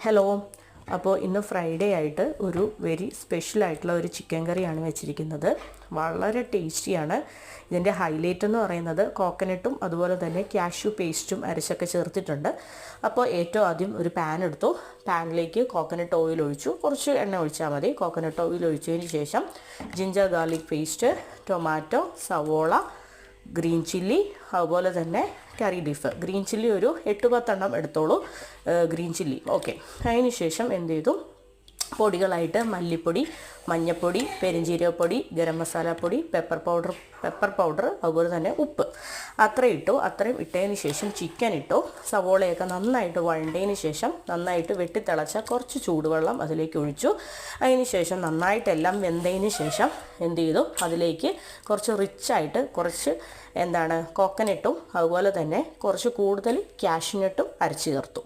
Hello. അപ്പോൾ ഇന്ന് Friday ആയിട്ട് ഒരു വെരി സ്പെഷ്യൽ ആയിട്ടുള്ള ഒരു ചിക്കൻ കറിയാണ് വെച്ചിരിക്കുന്നത്. വളരെ ടേസ്റ്റിയാണ്. ഇതിൻ്റെ ഹൈലൈറ്റ് എന്ന് പറയുന്നത് കോക്കനട്ടും അതുപോലെ തന്നെ കാഷ്യൂ പേസ്റ്റും അരച്ചൊക്കെ ചേർത്തിട്ടുണ്ട്. അപ്പോൾ ഏറ്റവും ആദ്യം ഒരു പാൻ എടുത്തു. പാനിലേക്ക് കോക്കനട്ട് ഓയിൽ ഒഴിച്ചു. കുറച്ച് എണ്ണ ഒഴിച്ചാൽ മതി. കോക്കനട്ട് ഓയിൽ ഒഴിച്ചതിന് ശേഷം ജിഞ്ചർ ഗാർലിക് പേസ്റ്റ്, ടൊമാറ്റോ, സവോള, ഗ്രീൻ ചില്ലി, അതുപോലെ തന്നെ കറി ലീഫ്. ഗ്രീൻ ചില്ലി ഒരു 8-10 എടുത്തോളൂ. Green chilli okay. അതിന് ശേഷം എന്ത് ചെയ്തു, പൊടികളായിട്ട് മല്ലിപ്പൊടി, മഞ്ഞൾപ്പൊടി, പെരുംജീരകപ്പൊടി, ഗരം മസാലപ്പൊടി, പെപ്പർ പൗഡർ, അതുപോലെ തന്നെ ഉപ്പ് അത്രയും ഇട്ടു. അത്രയും ഇട്ടതിന് ശേഷം ചിക്കൻ ഇട്ടു. സവോളയൊക്കെ നന്നായിട്ട് വഴണ്ടതിന് ശേഷം നന്നായിട്ട് വെട്ടിത്തിളച്ച കുറച്ച് ചൂടുവെള്ളം അതിലേക്ക് ഒഴിച്ചു. അതിന് ശേഷം നന്നായിട്ടെല്ലാം വെന്തതിന് ശേഷം എന്ത് ചെയ്തു, അതിലേക്ക് കുറച്ച് റിച്ചായിട്ട് കുറച്ച് കോക്കനട്ടും അതുപോലെ തന്നെ കുറച്ച് കൂടുതൽ കാഷ്യൂനട്ടും അരച്ച് ചേർത്തു.